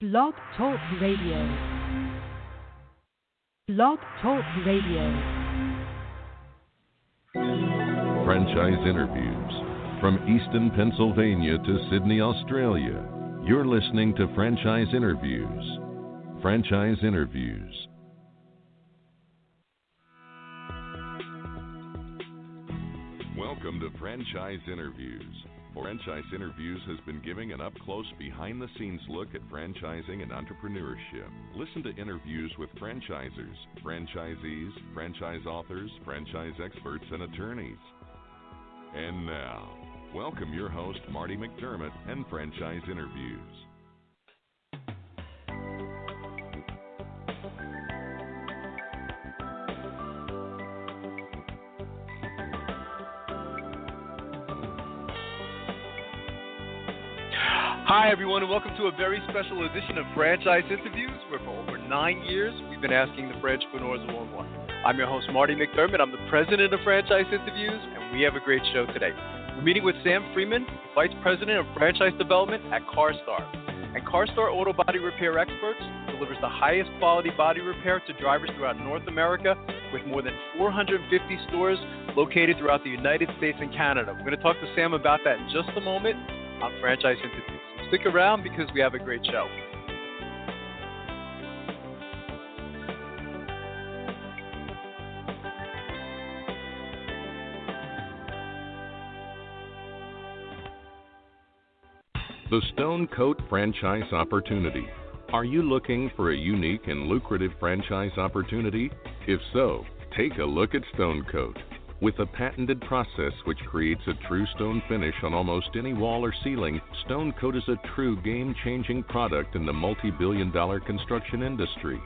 Blog Talk Radio. Blog Talk Radio. Franchise interviews. From Easton, Pennsylvania to Sydney, Australia, you're listening to Franchise Interviews. Franchise Interviews. Welcome to Franchise Interviews. Franchise Interviews has been giving an up-close, behind-the-scenes look at franchising and entrepreneurship. Listen to interviews with franchisers, franchisees, franchise authors, franchise experts, and attorneys. And now, welcome your host, Marty McDermott, and Franchise Interviews. Hi, everyone, and welcome to a very special edition of Franchise Interviews, where for over 9 years, we've been asking the Franchpreneurs one-on-one. I'm your host, Marty McDermott. I'm the president of Franchise Interviews, and we have a great show today. We're meeting with Sam Freeman, Vice President of Franchise Development at CARSTAR. And CARSTAR Auto Body Repair Experts delivers the highest quality body repair to drivers throughout North America, with more than 450 stores located throughout the United States and Canada. We're going to talk to Sam about that in just a moment on Franchise Interviews. Stick around because we have a great show. The Stone Coat Franchise Opportunity. Are you looking for a unique and lucrative franchise opportunity? If so, take a look at Stone Coat. With a patented process which creates a true stone finish on almost any wall or ceiling, Stone Coat is a true game-changing product in the multi-billion-dollar construction industry.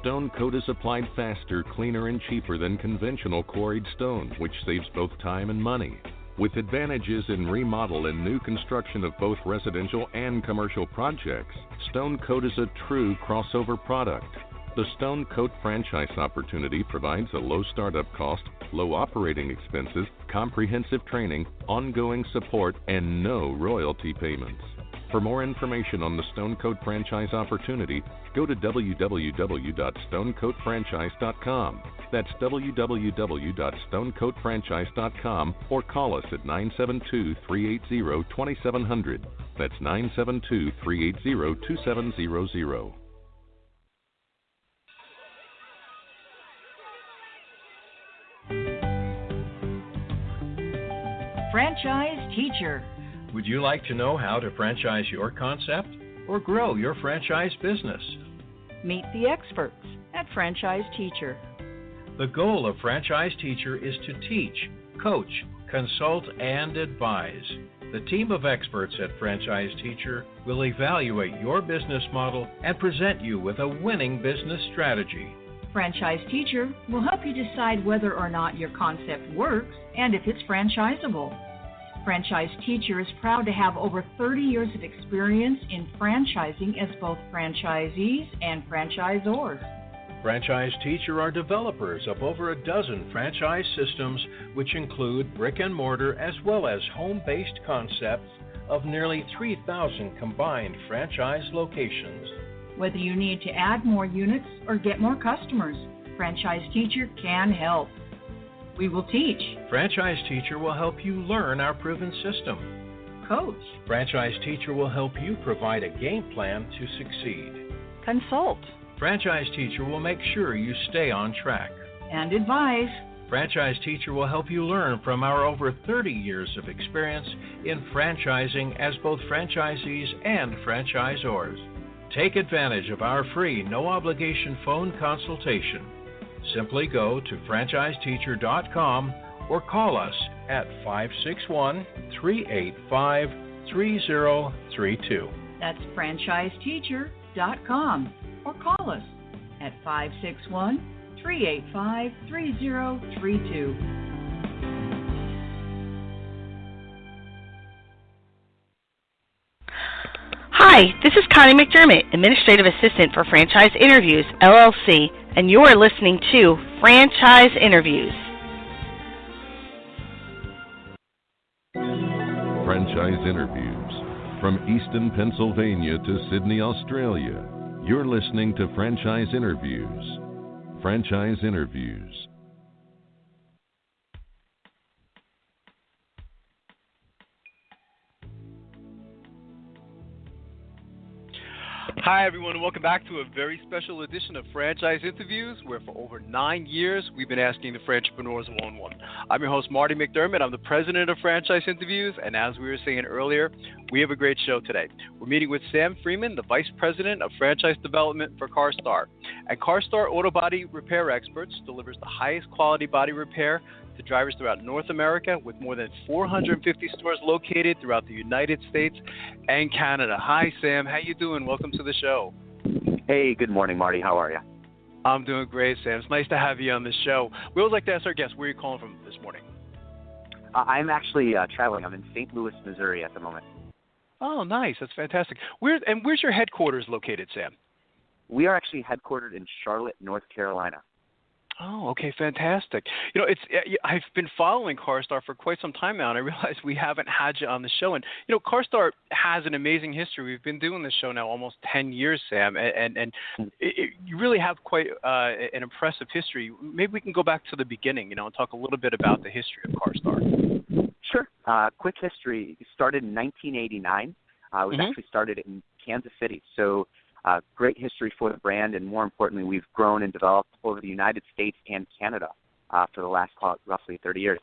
Stone Coat is applied faster, cleaner, and cheaper than conventional quarried stone, which saves both time and money. With advantages in remodel and new construction of both residential and commercial projects, Stone Coat is a true crossover product. The Stone Coat franchise opportunity provides a low startup cost, low operating expenses, comprehensive training, ongoing support, and no royalty payments. For more information on the Stone Coat franchise opportunity, go to www.stonecoatfranchise.com. That's www.stonecoatfranchise.com, or call us at 972-380-2700. That's 972-380-2700. Franchise Teacher. Would you like to know how to franchise your concept or grow your franchise business? Meet the experts at Franchise Teacher. The goal of Franchise Teacher is to teach, coach, consult, and advise. The team of experts at Franchise Teacher will evaluate your business model and present you with a winning business strategy. Franchise Teacher will help you decide whether or not your concept works and if it's franchisable. Franchise Teacher is proud to have over 30 years of experience in franchising as both franchisees and franchisors. Franchise Teacher are developers of over a dozen franchise systems, which include brick and mortar as well as home-based concepts of nearly 3,000 combined franchise locations. Whether you need to add more units or get more customers, Franchise Teacher can help. We will teach. Franchise Teacher will help you learn our proven system. Coach. Franchise Teacher will help you provide a game plan to succeed. Consult. Franchise Teacher will make sure you stay on track. And advise. Franchise Teacher will help you learn from our over 30 years of experience in franchising as both franchisees and franchisors. Take advantage of our free, no-obligation phone consultation. Simply go to franchiseteacher.com or call us at 561-385-3032. That's franchiseteacher.com or call us at 561-385-3032. Hi, this is Connie McDermott, Administrative Assistant for Franchise Interviews, LLC, and you're listening to Franchise Interviews. Franchise Interviews. From Easton, Pennsylvania to Sydney, Australia, you're listening to Franchise Interviews. Franchise Interviews. Hi, everyone, and welcome back to a very special edition of Franchise Interviews, where for over 9 years, we've been asking the entrepreneurs one-on-one. I'm your host, Marty McDermott. I'm the president of Franchise Interviews, and as we were saying earlier, we have a great show today. We're meeting with Sam Freeman, the vice president of franchise development for CARSTAR. And CARSTAR Auto Body Repair Experts delivers the highest quality body repair to drivers throughout North America, with more than 450 stores located throughout the United States and Canada. Hi, Sam. How you doing? Welcome to the show. Hey, good morning, Marty. How are you? I'm doing great, Sam. It's nice to have you on the show. We always like to ask our guests, where are you calling from this morning? I'm actually traveling. I'm in St. Louis, Missouri at the moment. Oh, nice. That's fantastic. Where's your headquarters located, Sam? We are actually headquartered in Charlotte, North Carolina. Oh, okay, fantastic. I've been following CARSTAR for quite some time now, and I realize we haven't had you on the show. And, CARSTAR has an amazing history. We've been doing this show now almost 10 years, Sam, and you really have quite an impressive history. Maybe we can go back to the beginning, and talk a little bit about the history of CARSTAR. Sure. Quick history. It started in 1989. It was actually started in Kansas City. So great history for the brand, and more importantly, we've grown and developed over the United States and Canada for the last roughly 30 years.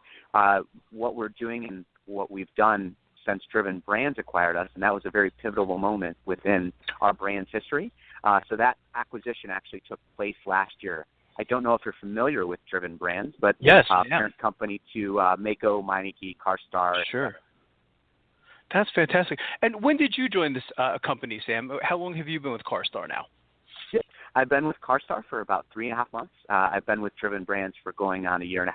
What we're doing and what we've done since Driven Brands acquired us, and that was a very pivotal moment within our brand's history. So that acquisition actually took place last year. I don't know if you're familiar with Driven Brands, but yes, parent company to Mako, Meineke, CARSTAR. Sure. That's fantastic. And when did you join this company, Sam? How long have you been with CARSTAR now? I've been with CARSTAR for about 3.5 months. I've been with Driven Brands for going on 1.5 years.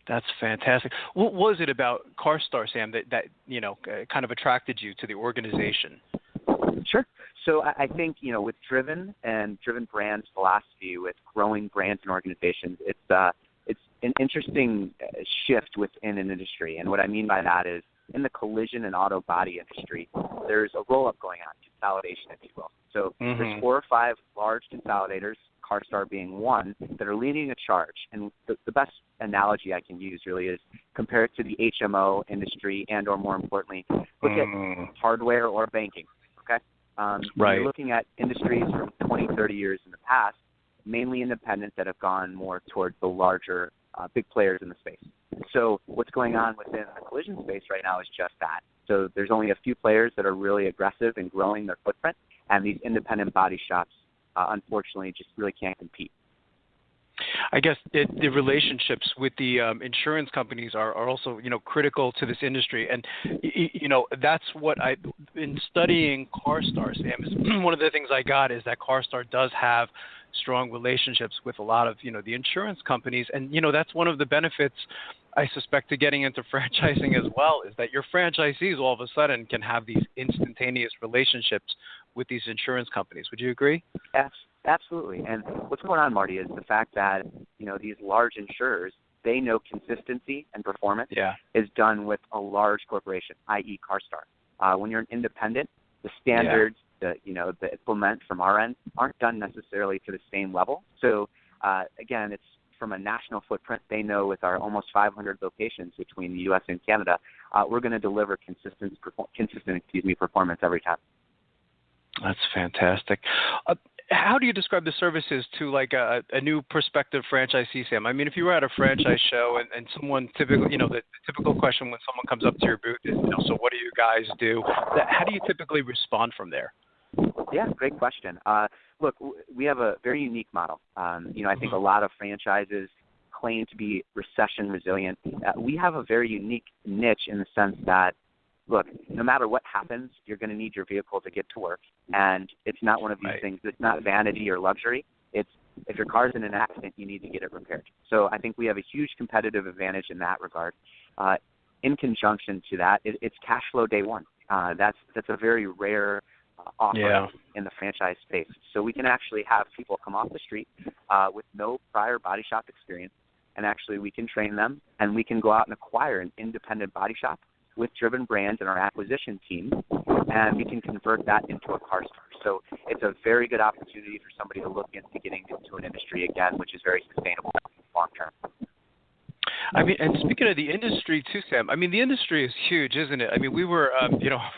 That's fantastic. What was it about CARSTAR, Sam, that kind of attracted you to the organization? Sure. So I think, with Driven and Driven Brands philosophy, with growing brands and organizations, it's an interesting shift within an industry. And what I mean by that is, in the collision and auto body industry, there's a roll-up going on, consolidation, if you will. So there's 4 or 5 large consolidators, CARSTAR being one, that are leading a charge. And the best analogy I can use really is compare it to the HMO industry and, or more importantly, look at hardware or banking, okay? Right. You're looking at industries from 20, 30 years in the past, mainly independent, that have gone more towards the larger big players in the space. So what's going on within the collision space right now is just that. So there's only a few players that are really aggressive in growing their footprint, and these independent body shops, unfortunately, just really can't compete. I guess the relationships with the insurance companies are also, critical to this industry. And, that's what in studying CARSTAR, Sam, is one of the things I got is that CARSTAR does have strong relationships with a lot of, the insurance companies. And, that's one of the benefits, I suspect, to getting into franchising as well, is that your franchisees all of a sudden can have these instantaneous relationships with these insurance companies. Would you agree? Yes, absolutely. And what's going on, Marty, is the fact that, these large insurers, they know consistency and performance is done with a large corporation, i.e. CARSTAR. When you're an independent, the standards, the implement from our end aren't done necessarily to the same level. So, again, it's from a national footprint. They know with our almost 500 locations between the U.S. and Canada, we're going to deliver consistent performance every time. That's fantastic. How do you describe the services to like a new prospective franchisee, Sam? I mean, if you were at a franchise show and someone typically, the typical question when someone comes up to your booth is, so what do you guys do? How do you typically respond from there? Yeah, great question. Look, we have a very unique model. I think a lot of franchises claim to be recession resilient. We have a very unique niche in the sense that, look, no matter what happens, you're going to need your vehicle to get to work. And it's not one of these things. It's not vanity or luxury. It's if your car's in an accident, you need to get it repaired. So I think we have a huge competitive advantage in that regard. In conjunction to that, it's cash flow day one. That's a very rare offer in the franchise space. So we can actually have people come off the street with no prior body shop experience, and actually we can train them, and we can go out and acquire an independent body shop with Driven Brands and our acquisition team and we can convert that into a CARSTAR. So it's a very good opportunity for somebody to look into getting into an industry again, which is very sustainable long term. I mean, and speaking of the industry too, Sam, I mean, the industry is huge, isn't it? I mean, we were,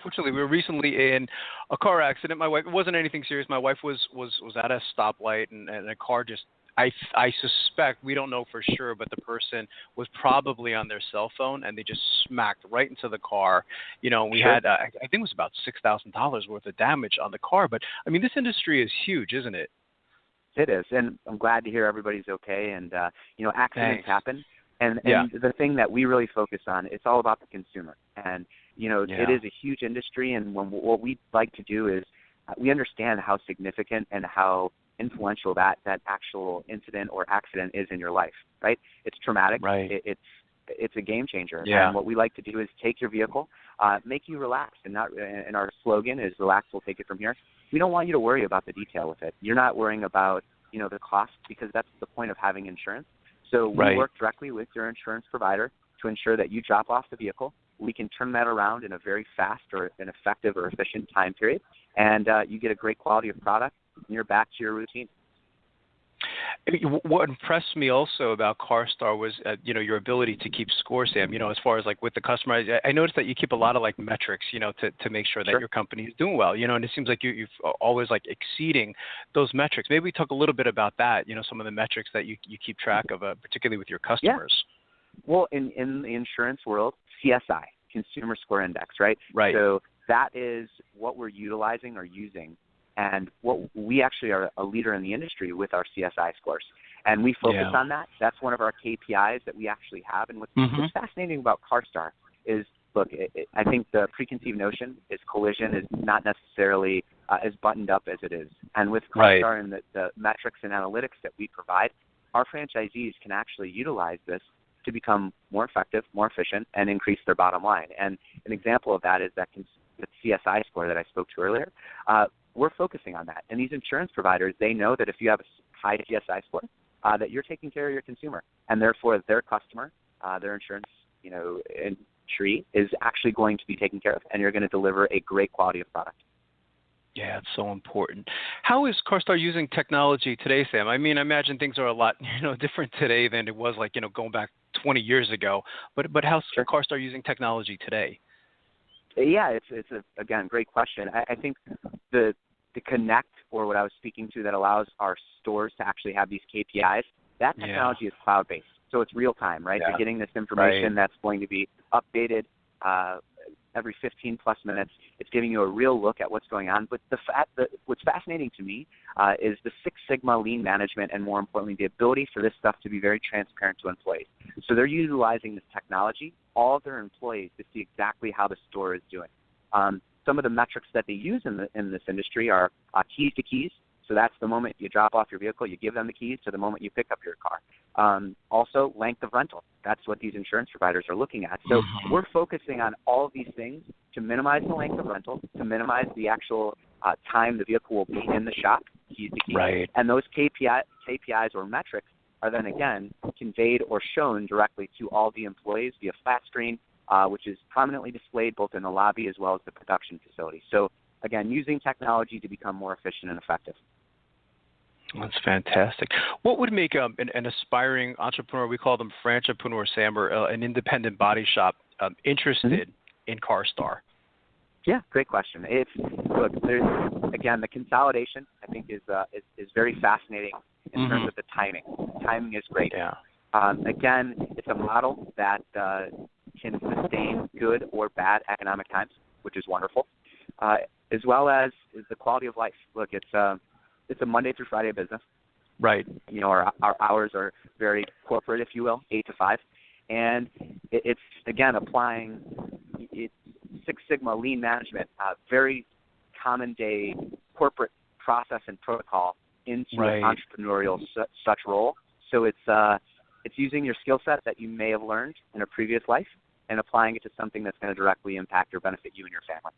fortunately, we were recently in a car accident. My wife, it wasn't anything serious. My wife was at a stoplight, and a car just, I suspect, we don't know for sure, but the person was probably on their cell phone, and they just smacked right into the car. We had, I think it was about $6,000 worth of damage on the car. But, I mean, this industry is huge, isn't it? It is, and I'm glad to hear everybody's okay. And, accidents happen. And the thing that we really focus on, it's all about the consumer. And, it is a huge industry, and what we like to do is we understand how significant and how influential that actual incident or accident is in your life, right? It's traumatic. Right. It's a game changer. Yeah. And what we like to do is take your vehicle, make you relax, and our slogan is relax, we'll take it from here. We don't want you to worry about the detail with it. You're not worrying about, the cost, because that's the point of having insurance. So we work directly with your insurance provider to ensure that you drop off the vehicle. We can turn that around in a very fast or an effective or efficient time period, and you get a great quality of product, and you're back to your routine. What impressed me also about CARSTAR was, your ability to keep score, Sam. As far as like with the customer, I noticed that you keep a lot of like metrics, to make sure that your company is doing well. And it seems like you've always like exceeding those metrics. Maybe we talk a little bit about that. Some of the metrics that you keep track of, particularly with your customers. Yeah. Well, in the insurance world, CSI, Consumer Score Index, right? Right. So that is what we're utilizing or using. And what we actually are a leader in the industry with our CSI scores. And we focus on that. That's one of our KPIs that we actually have. And what's fascinating about CARSTAR is, look, I think the preconceived notion is collision is not necessarily as buttoned up as it is. And with CARSTAR and the metrics and analytics that we provide, our franchisees can actually utilize this to become more effective, more efficient, and increase their bottom line. And an example of that is the CSI score that I spoke to earlier. We're focusing on that. And these insurance providers, they know that if you have a high CSI score, that you're taking care of your consumer. And therefore, their customer, their insurance, tree is actually going to be taken care of, and you're going to deliver a great quality of product. Yeah, it's so important. How is CARSTAR using technology today, Sam? I mean, I imagine things are a lot, different today than it was like, going back 20 years ago. But how's CARSTAR using technology today? Yeah, it's again, great question. I think the Connect, or what I was speaking to, that allows our stores to actually have these KPIs, that technology is cloud-based. So it's real time, right? You're getting this information that's going to be updated every 15 plus minutes. It's giving you a real look at what's going on. But what's fascinating to me is the Six Sigma lean management, and more importantly, the ability for this stuff to be very transparent to employees. So they're utilizing this technology, all of their employees, to see exactly how the store is doing. Some of the metrics that they use in this industry are keys to keys. So that's the moment you drop off your vehicle, you give them the keys, to the moment you pick up your car. Also, length of rental. That's what these insurance providers are looking at. So we're focusing on all of these things to minimize the length of rental, to minimize the actual time the vehicle will be in the shop, keys to keys. Right. And those KPIs or metrics are then, again, conveyed or shown directly to all the employees via flat screen, which is prominently displayed both in the lobby as well as the production facility. So, again, using technology to become more efficient and effective. That's fantastic. What would make an aspiring entrepreneur, we call them franchipreneur, Sam, or an independent body shop, interested in CARSTAR? Yeah, great question. There's the consolidation, I think, is very fascinating in terms of the timing. Timing is great. Yeah. Again, it's a model that can sustain good or bad economic times, which is wonderful, as well as the quality of life. Look, it's a Monday through Friday business. Right. Our hours are very corporate, if you will, 8 to 5. And it's, again, applying Six Sigma lean management, very common day corporate process and protocol into an entrepreneurial such role. So it's using your skill set that you may have learned in a previous life and applying it to something that's going to directly impact or benefit you and your family.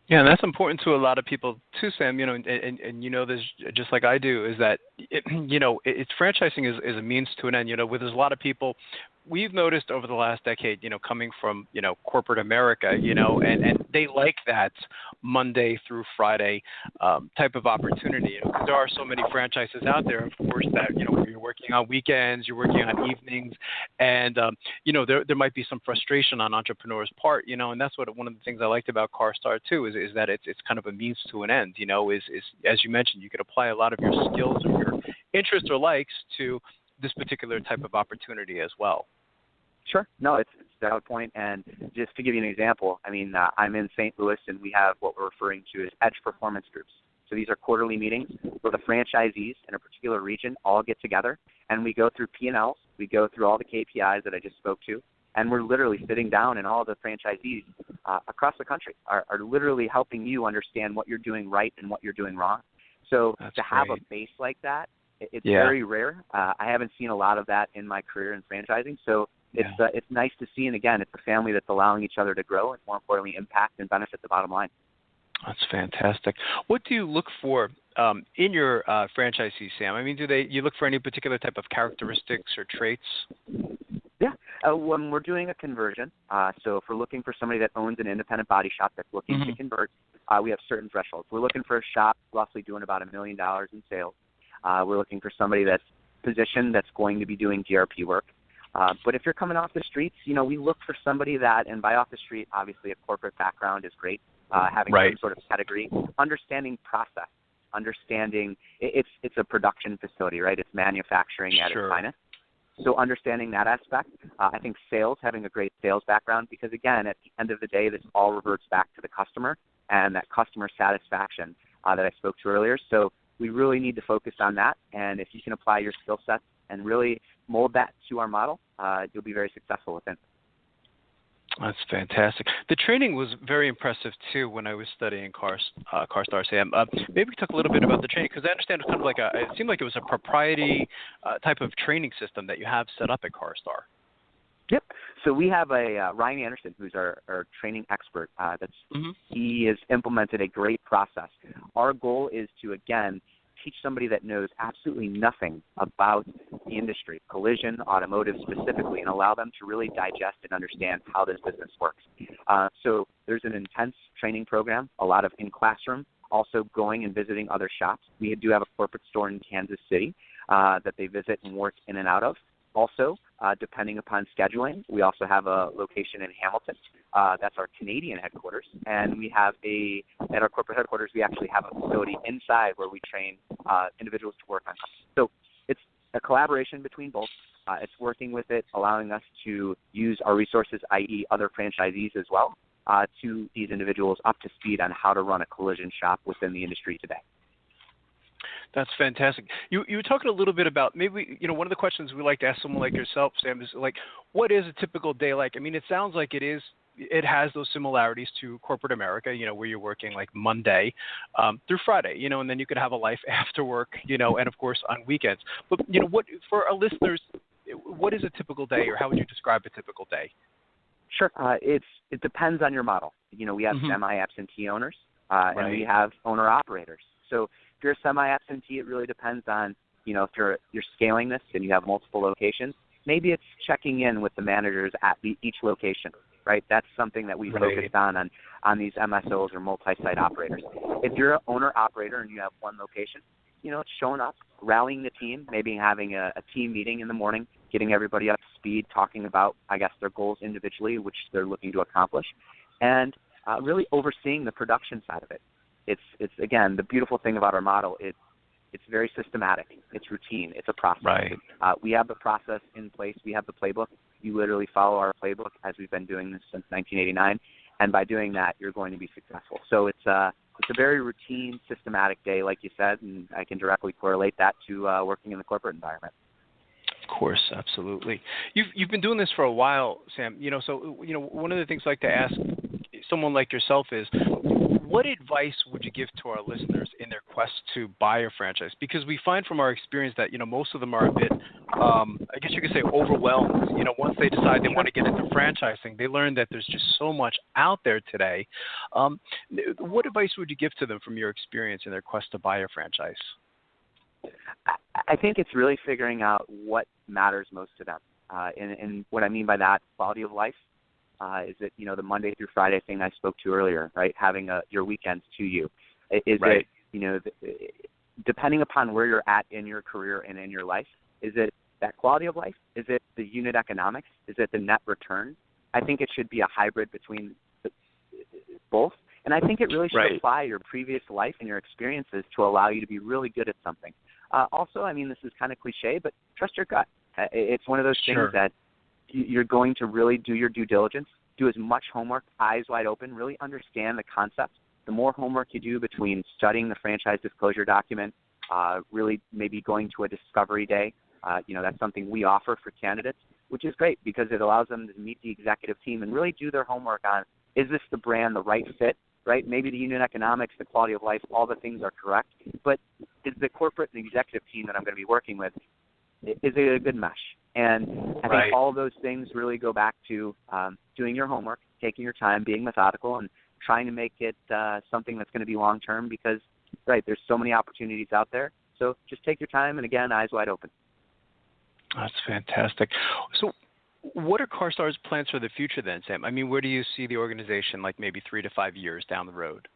Yeah, and that's important to a lot of people too, Sam. And you know this just like I do, is that it's franchising is a means to an end. There's a lot of people we've noticed over the last decade, coming from, corporate America, and they like that Monday through Friday type of opportunity, because there are so many franchises out there, of course, that, you're working on weekends, you're working on evenings, and, there might be some frustration on entrepreneurs' part, and that's one of the things I liked about CARSTAR too, is that it's kind of a means to an end, is as you mentioned, you could apply a lot of your skills or your interests or likes to this particular type of opportunity as well. Sure. No, it's a valid point. And just to give you an example, I'm in St. Louis, and we have what we're referring to as Edge Performance Groups. So these are quarterly meetings where the franchisees in a particular region all get together, and we go through P&Ls, we go through all the KPIs that I just spoke to, and we're literally sitting down, and all the franchisees across the country are literally helping you understand what you're doing right and what you're doing wrong. So That's to have great. a base like that, it's very rare. I haven't seen a lot of that in my career in franchising. So it's nice to see. And again, it's a family that's allowing each other to grow and, more importantly, impact and benefit the bottom line. That's fantastic. What do you look for in your franchisees, Sam? Do you look for any particular type of characteristics or traits? Yeah. When we're doing a conversion, so if we're looking for somebody that owns an independent body shop that's looking to convert, we have certain thresholds. We're looking for a shop roughly doing about $1 million in sales. We're looking for somebody that's positioned that's going to be doing DRP work. But if you're coming off the streets, we look for somebody that, and by off the street, obviously a corporate background is great, having some sort of pedigree, understanding process, understanding it's a production facility, right? It's manufacturing at its finest. So understanding that aspect, I think sales, having a great sales background, because again, at the end of the day, this all reverts back to the customer and that customer satisfaction that I spoke to earlier. So we really need to focus on that. And if you can apply your skill sets and really mold that to our model, you'll be very successful with it. That's fantastic. The training was very impressive, too, when I was studying CARSTAR, Sam. Maybe talk a little bit about the training, because I understand it's kind of it seemed like it was a proprietary type of training system that you have set up at CARSTAR. Yep. So we have a Ryan Anderson, who's our training expert. He has implemented a great process. Our goal is to, again, teach somebody that knows absolutely nothing about the industry, collision, automotive specifically, and allow them to really digest and understand how this business works. So there's an intense training program, a lot of in-classroom, also going and visiting other shops. We do have a corporate store in Kansas City that they visit and work in and out of. Also, depending upon scheduling, we also have a location in Hamilton. That's our Canadian headquarters. And we have at our corporate headquarters, we actually have a facility inside where we train individuals to work on customers. So it's a collaboration between both. It's working with it, allowing us to use our resources, i.e. other franchisees as well, to these individuals up to speed on how to run a collision shop within the industry today. That's fantastic. You were talking a little bit about maybe, one of the questions we like to ask someone like yourself, Sam, is what is a typical day like? it sounds like it has those similarities to corporate America, where you're working like Monday through Friday, and then you could have a life after work, and of course on weekends. But, what for our listeners, what is a typical day, or how would you describe a typical day? Sure. It depends on your model. We have semi-absentee owners, and we have owner-operators. So if you're a semi-absentee, it really depends on, if you're scaling this and you have multiple locations, maybe it's checking in with the managers at each location, right? That's something that we focused on these MSOs or multi-site operators. If you're an owner-operator and you have one location, it's showing up, rallying the team, maybe having a team meeting in the morning, getting everybody up to speed, talking about, their goals individually, which they're looking to accomplish, and really overseeing the production side of it. It's again, the beautiful thing about our model, it's very systematic. It's routine. It's a process. Right. We have the process in place. We have the playbook. You literally follow our playbook as we've been doing this since 1989, and by doing that, you're going to be successful. So it's a very routine, systematic day, like you said, and I can directly correlate that to working in the corporate environment. Of course, absolutely. You've been doing this for a while, Sam. So one of the things I like to ask someone like yourself is, what advice would you give to our listeners in their quest to buy a franchise? Because we find from our experience that, most of them are a bit, I guess you could say, overwhelmed. Once they decide they want to get into franchising, they learn that there's just so much out there today. What advice would you give to them from your experience in their quest to buy a franchise? I think it's really figuring out what matters most to them. And what I mean by that, quality of life, is it, the Monday through Friday thing I spoke to earlier, right? Having your weekends to you. Is right. it, depending upon where you're at in your career and in your life, is it that quality of life? Is it the unit economics? Is it the net return? I think it should be a hybrid between both. And I think it really should apply your previous life and your experiences to allow you to be really good at something. Also, I mean, this is kind of cliche, but trust your gut. It's one of those things that you're going to really do your due diligence, do as much homework, eyes wide open, really understand the concept. The more homework you do between studying the franchise disclosure document, really maybe going to a discovery day, that's something we offer for candidates, which is great because it allows them to meet the executive team and really do their homework on, is this the brand, the right fit, right? Maybe the unit economics, the quality of life, all the things are correct, but is the corporate and executive team that I'm going to be working with, is it a good mesh? And I think all of those things really go back to doing your homework, taking your time, being methodical, and trying to make it something that's going to be long-term because, there's so many opportunities out there. So just take your time and, again, eyes wide open. That's fantastic. So what are CARSTAR's plans for the future then, Sam? I mean, where do you see the organization like maybe 3 to 5 years down the road?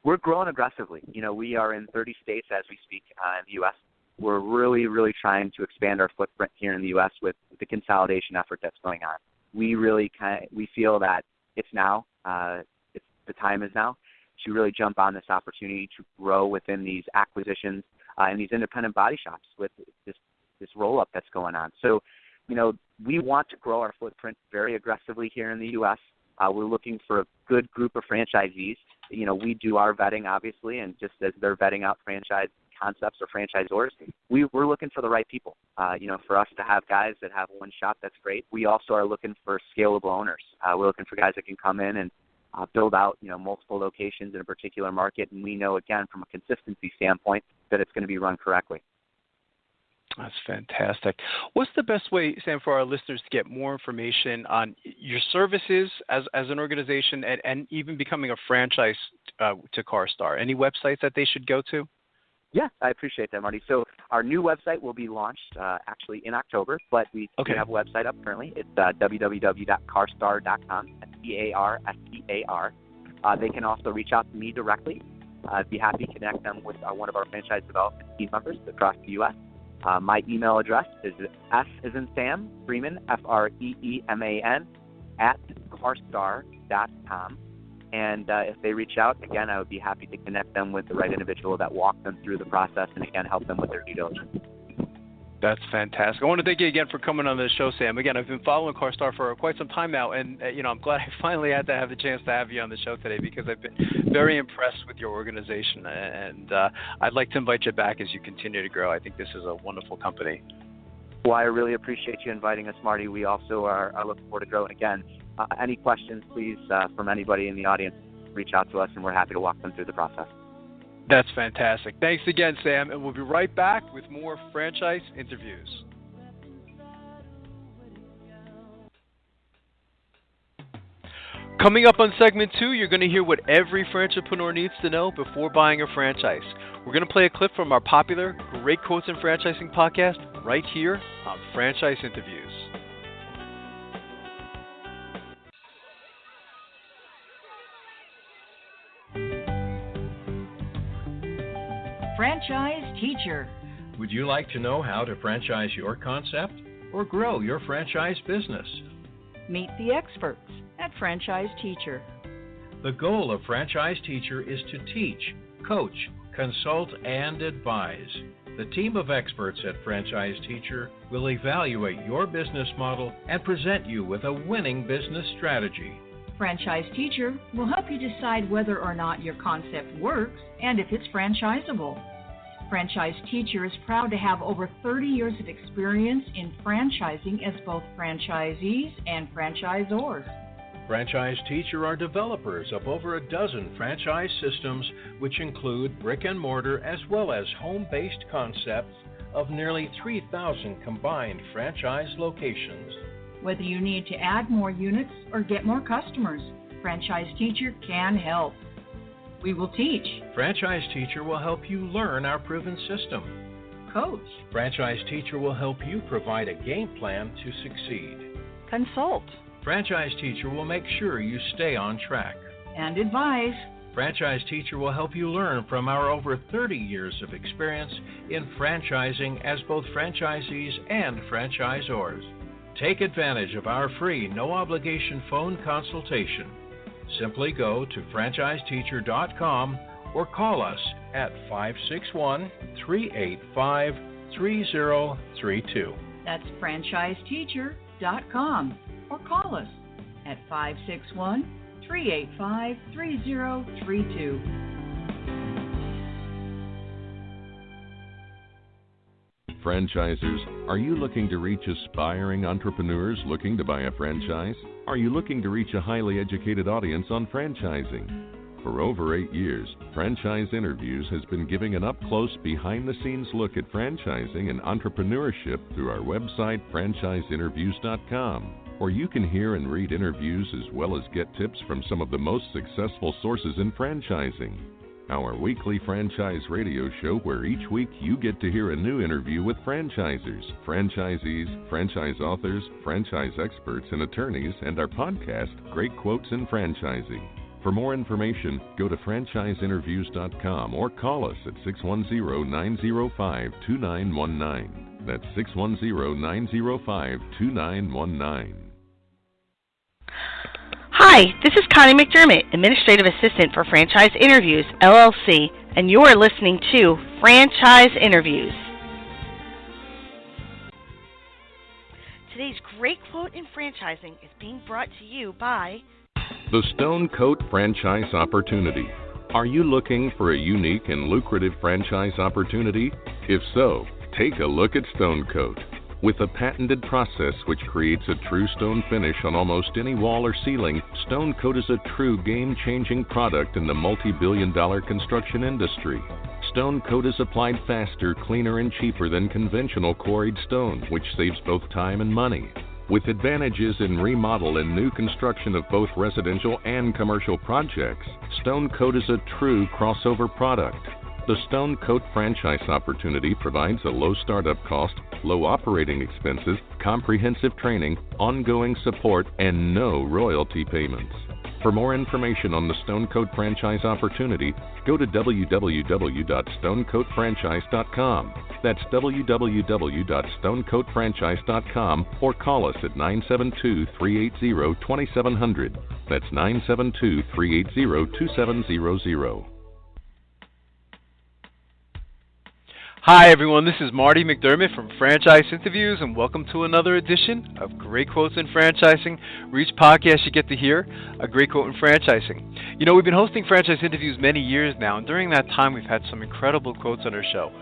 We're growing aggressively. We are in 30 states as we speak in the U.S. We're really, really trying to expand our footprint here in the U.S. with the consolidation effort that's going on. We really we feel that it's now, the time is now to really jump on this opportunity to grow within these acquisitions and these independent body shops with this roll-up that's going on. So, we want to grow our footprint very aggressively here in the U.S. We're looking for a good group of franchisees. We do our vetting, obviously, and just as they're vetting out franchise concepts or franchisors, we're looking for the right people. For us to have guys that have one shop, that's great. We also are looking for scalable owners. We're looking for guys that can come in and build out, multiple locations in a particular market, and we know, again, from a consistency standpoint, that it's going to be run correctly. That's fantastic. What's the best way, Sam, for our listeners to get more information on your services as an organization and even becoming a franchise to CARSTAR? Any websites that they should go to? Yeah, I appreciate that, Marty. So our new website will be launched actually in October, but we have a website up currently. It's www.carstar.com, CARSTAR. They can also reach out to me directly. I'd be happy to connect them with one of our franchise development team members across the U.S. My email address is S as in Sam, Freeman, Freeman, @carstar.com. And if they reach out, again, I would be happy to connect them with the right individual that walks them through the process and, again, help them with their due diligence. That's fantastic. I want to thank you again for coming on the show, Sam. Again, I've been following CARSTAR for quite some time now, and I'm glad I finally had to have the chance to have you on the show today because I've been very impressed with your organization, and I'd like to invite you back as you continue to grow. I think this is a wonderful company. Well, I really appreciate you inviting us, Marty. We also are looking forward to growing again. Any questions, please, from anybody in the audience, reach out to us, and we're happy to walk them through the process. That's fantastic. Thanks again, Sam, and we'll be right back with more franchise interviews. Coming up on segment 2, you're going to hear what every franchipreneur needs to know before buying a franchise. We're going to play a clip from our popular Great Quotes in Franchising podcast right here on Franchise Interviews. Franchise Teacher. Would you like to know how to franchise your concept or grow your franchise business? Meet the experts at Franchise Teacher. The goal of Franchise Teacher is to teach, coach, consult, and advise. The team of experts at Franchise Teacher will evaluate your business model and present you with a winning business strategy. Franchise Teacher will help you decide whether or not your concept works and if it's franchisable. Franchise Teacher is proud to have over 30 years of experience in franchising as both franchisees and franchisors. Franchise Teacher are developers of over a dozen franchise systems, which include brick and mortar as well as home-based concepts of nearly 3,000 combined franchise locations. Whether you need to add more units or get more customers, Franchise Teacher can help. We will teach. Franchise Teacher will help you learn our proven system. coach. Franchise Teacher will help you provide a game plan to succeed. Consult. Franchise Teacher will make sure you stay on track. And advise. Franchise Teacher will help you learn from our over 30 years of experience in franchising as both franchisees and franchisors. Take advantage of our free, no-obligation phone consultation. Simply go to franchiseteacher.com or call us at 561-385-3032. That's franchiseteacher.com or call us at 561-385-3032. Franchisers, are you looking to reach aspiring entrepreneurs looking to buy a franchise? Are you looking to reach a highly educated audience on franchising? For over 8 years, Franchise Interviews has been giving an up-close, behind-the-scenes look at franchising and entrepreneurship through our website, franchiseinterviews.com, where you can hear and read interviews as well as get tips from some of the most successful sources in franchising. Our weekly franchise radio show, where each week you get to hear a new interview with franchisers, franchisees, franchise authors, franchise experts, and attorneys, and our podcast, Great Quotes in Franchising. For more information, go to franchiseinterviews.com or call us at 610-905-2919. That's 610-905-2919. Hi, this is Connie McDermott, Administrative Assistant for Franchise Interviews, LLC, and you're listening to Franchise Interviews. Today's great quote in franchising is being brought to you by The Stone Coat Franchise Opportunity. Are you looking for a unique and lucrative franchise opportunity? If so, take a look at Stone Coat. With a patented process which creates a true stone finish on almost any wall or ceiling, Stone Coat is a true game-changing product in the multi-billion-dollar construction industry. Stone Coat is applied faster, cleaner, and cheaper than conventional quarried stone, which saves both time and money. With advantages in remodel and new construction of both residential and commercial projects, Stone Coat is a true crossover product. The Stone Coat franchise opportunity provides a low startup cost, low operating expenses, comprehensive training, ongoing support, and no royalty payments. For more information on the Stone Coat franchise opportunity, go to www.stonecoatfranchise.com. That's www.stonecoatfranchise.com or call us at 972-380-2700. That's 972-380-2700. Hi everyone, this is Marty McDermott from Franchise Interviews, and welcome to another edition of Great Quotes in Franchising, where each podcast you get to hear a great quote in franchising. You know, we've been hosting Franchise Interviews many years now, and during that time we've had some incredible quotes on our show.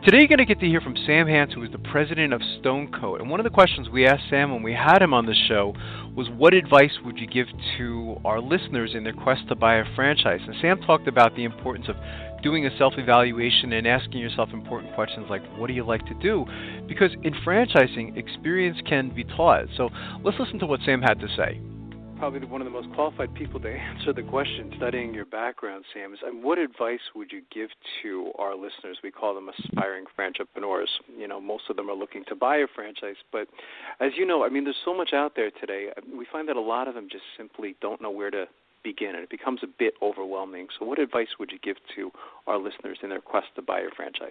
Today you're going to get to hear from Sam Hance, who is the president of Stone Coat, and one of the questions we asked Sam when we had him on the show was, what advice would you give to our listeners in their quest to buy a franchise? And Sam talked about the importance of doing a self-evaluation and asking yourself important questions like, what do you like to do? Because in franchising, experience can be taught. So let's listen to what Sam had to say. Probably one of the most qualified people to answer the question, studying your background, Sam, is what advice would you give to our listeners? We call them aspiring franchipreneurs. You know, most of them are looking to buy a franchise. But as you know, I mean, there's so much out there today. We find that a lot of them just simply don't know where to begin, and it becomes a bit overwhelming. So what advice would you give to our listeners in their quest to buy a franchise?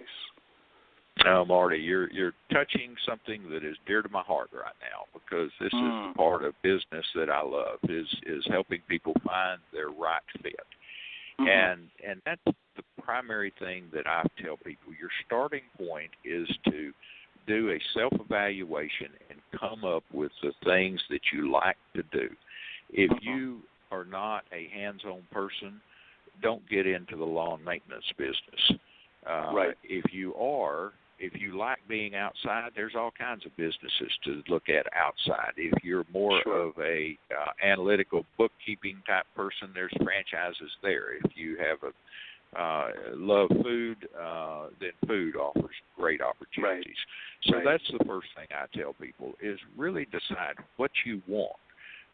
Now, Marty, you're touching something that is dear to my heart right now, because this is the part of business that I love, is helping people find their right fit. And that's the primary thing that I tell people. Your starting point is to do a self-evaluation and come up with the things that you like to do. If you are not a hands-on person, don't get into the lawn maintenance business. Right. If you like being outside, there's all kinds of businesses to look at outside. If you're more of a analytical bookkeeping type person, there's franchises there. If you have love food, then food offers great opportunities. Right. So that's the first thing I tell people, is really decide what you want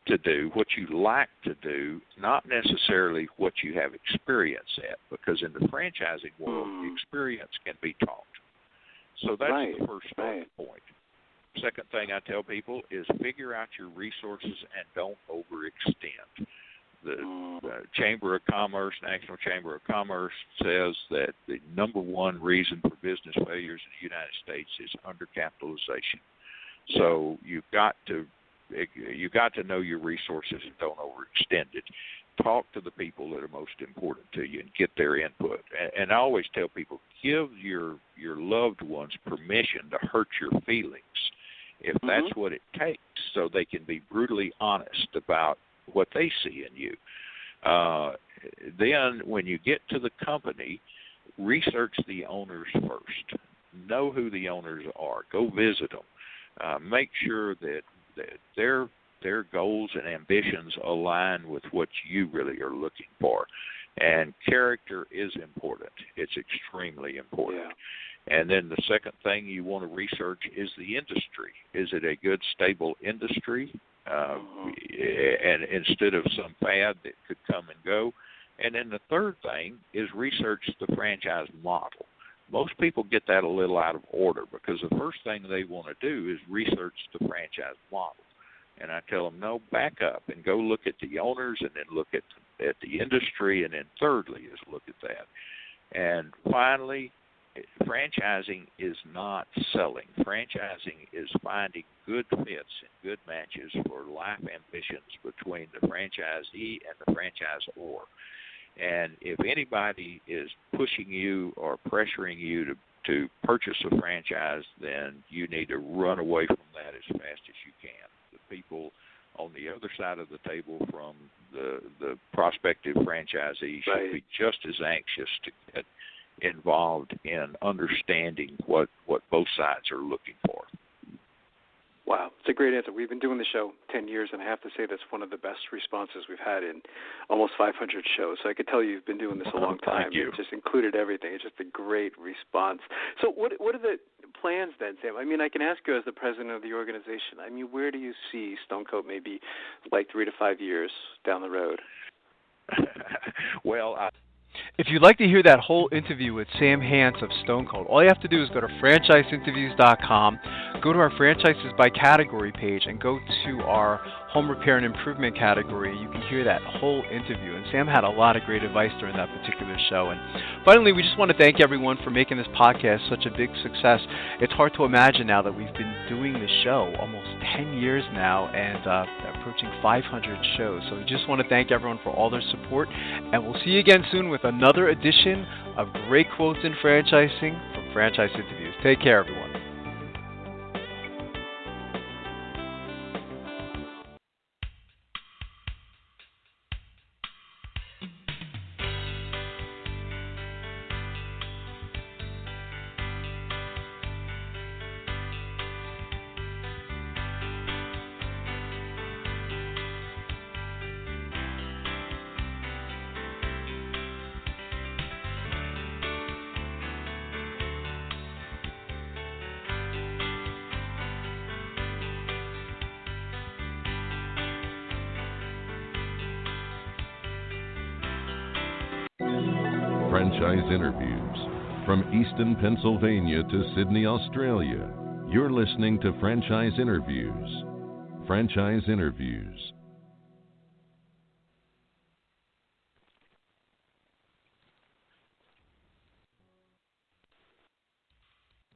to do, what you like to do, not necessarily what you have experience at, because in the franchising world, experience can be taught. So that's the first starting point. Second thing I tell people is figure out your resources and don't overextend. The Chamber of Commerce, National Chamber of Commerce, says that the number one reason for business failures in the United States is undercapitalization. So you've got to know your resources and don't overextend it. Talk to the people that are most important to you and get their input. And I always tell people, give your loved ones permission to hurt your feelings if that's what it takes, so they can be brutally honest about what they see in you. Then when you get to the company, research the owners first. Know who the owners are. Go visit them. Make sure that their goals and ambitions align with what you really are looking for. And character is important. It's extremely important. Yeah. And then the second thing you want to research is the industry. Is it a good, stable industry? And instead of some fad that could come and go. And then the third thing is research the franchise model. Most people get that a little out of order because the first thing they want to do is research the franchise model. And I tell them, no, back up and go look at the owners and then look at the industry, and then thirdly is look at that. And finally, franchising is not selling. Franchising is finding good fits and good matches for life ambitions between the franchisee and the franchisor. And if anybody is pushing you or pressuring you to purchase a franchise, then you need to run away from that as fast as you can. The people on the other side of the table from the prospective franchisee should be just as anxious to get involved in understanding what both sides are looking for. Wow, it's a great answer. We've been doing the show 10 years, and I have to say that's one of the best responses we've had in almost 500 shows. So I could tell you've been doing this a long time. Thank you. It just included everything. It's just a great response. So what are the plans then, Sam? I mean, I can ask you as the president of the organization. I mean, where do you see Stone Coat maybe like 3 to 5 years down the road? Well, if you'd like to hear that whole interview with Sam Hance of Stone Coat, all you have to do is go to franchiseinterviews.com, go to our franchises by category page, and go to our home repair and improvement category. You can hear that whole interview. And Sam had a lot of great advice during that particular show. And finally, we just want to thank everyone for making this podcast such a big success. It's hard to imagine now that we've been doing the show almost 10 years now and approaching 500 shows. So we just want to thank everyone for all their support. And we'll see you again soon with another edition of Great Quotes in Franchising from Franchise Interviews. Take care, everyone. Franchise Interviews. From Easton, Pennsylvania to Sydney, Australia, you're listening to Franchise Interviews. Franchise Interviews.